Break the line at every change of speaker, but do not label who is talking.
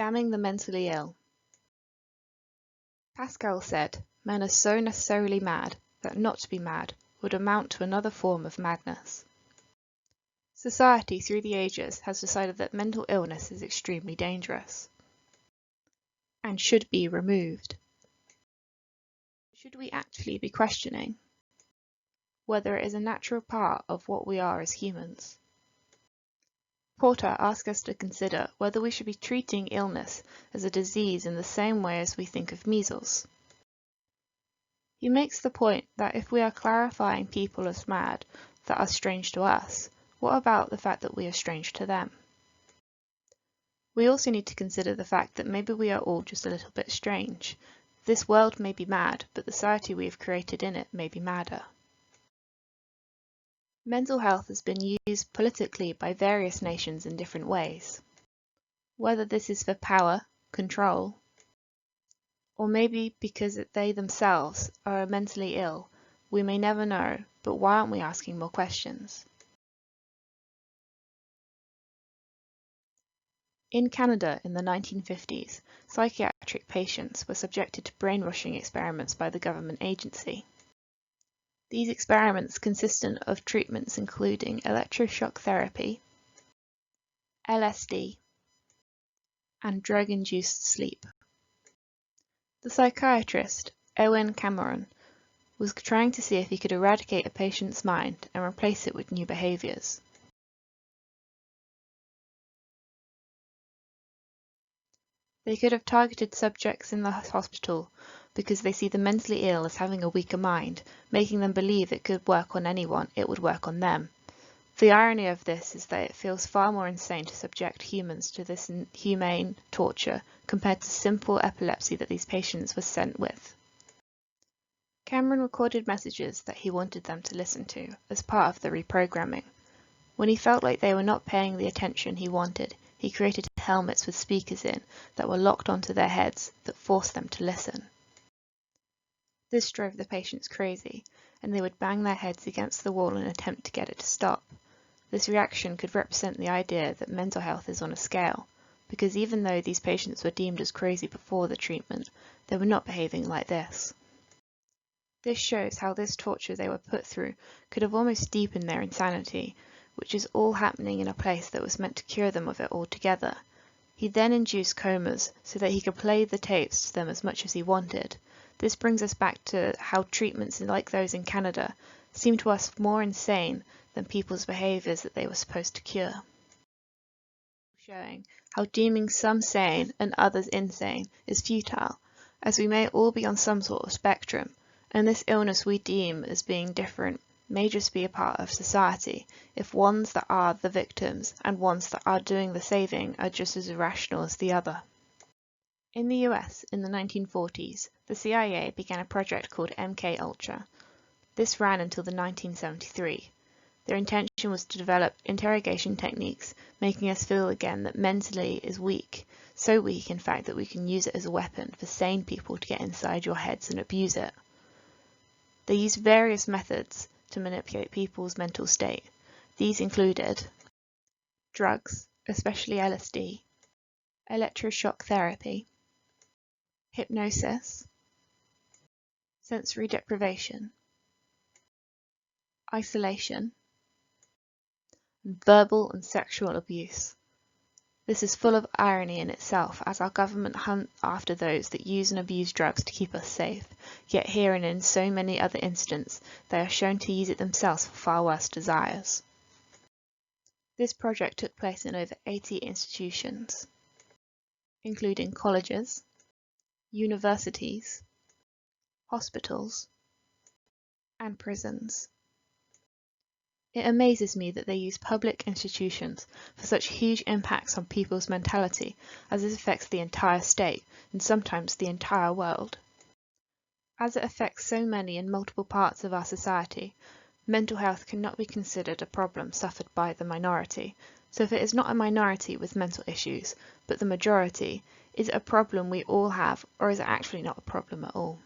Damning the mentally ill. Pascal said, "Men are so necessarily mad that not to be mad would amount to another form of madness." Society through the ages has decided that mental illness is extremely dangerous and should be removed. Should we actually be questioning whether it is a natural part of what we are as humans? Porter asks us to consider whether we should be treating illness as a disease in the same way as we think of measles. He makes the point that if we are clarifying people as mad that are strange to us, what about the fact that we are strange to them? We also need to consider the fact that maybe we are all just a little bit strange. This world may be mad, but the society we have created in it may be madder. Mental health has been used politically by various nations in different ways. Whether this is for power, control, or maybe because they themselves are mentally ill, we may never know, but why aren't we asking more questions? In Canada in the 1950s, psychiatric patients were subjected to brainwashing experiments by the government agency. These experiments consisted of treatments including electroshock therapy, LSD, and drug-induced sleep. The psychiatrist, Owen Cameron, was trying to see if he could eradicate a patient's mind and replace it with new behaviours. They could have targeted subjects in the hospital because they see the mentally ill as having a weaker mind, making them believe it could work on anyone, it would work on them. The irony of this is that it feels far more insane to subject humans to this inhumane torture compared to simple epilepsy that these patients were sent with. Cameron recorded messages that he wanted them to listen to as part of the reprogramming. When he felt like they were not paying the attention he wanted, he created helmets with speakers in that were locked onto their heads that forced them to listen. This drove the patients crazy, and they would bang their heads against the wall in an attempt to get it to stop. This reaction could represent the idea that mental health is on a scale, because even though these patients were deemed as crazy before the treatment, they were not behaving like this. This shows how this torture they were put through could have almost deepened their insanity, which is all happening in a place that was meant to cure them of it altogether. He then induced comas so that he could play the tapes to them as much as he wanted. This brings us back to how treatments like those in Canada seem to us more insane than people's behaviours that they were supposed to cure. Showing how deeming some sane and others insane is futile, as we may all be on some sort of spectrum, and this illness we deem as being different may just be a part of society, if ones that are the victims and ones that are doing the saving are just as irrational as the other. In the US, in the 1940s, the CIA began a project called MKUltra. This ran until the 1973. Their intention was to develop interrogation techniques, making us feel again that mentally is weak, so weak in fact that we can use it as a weapon for sane people to get inside your heads and abuse it. They used various methods to manipulate people's mental state. These included drugs, especially LSD, electroshock therapy, hypnosis, sensory deprivation, isolation, and verbal and sexual abuse. This is full of irony in itself, as our government hunt after those that use and abuse drugs to keep us safe, yet here and in so many other incidents they are shown to use it themselves for far worse desires. This project took place in over 80 institutions, including colleges, universities, hospitals, and prisons. It amazes me that they use public institutions for such huge impacts on people's mentality, as this affects the entire state and sometimes the entire world. As it affects so many in multiple parts of our society, mental health cannot be considered a problem suffered by the minority. So if it is not a minority with mental issues, but the majority, is it a problem we all have, or is it actually not a problem at all?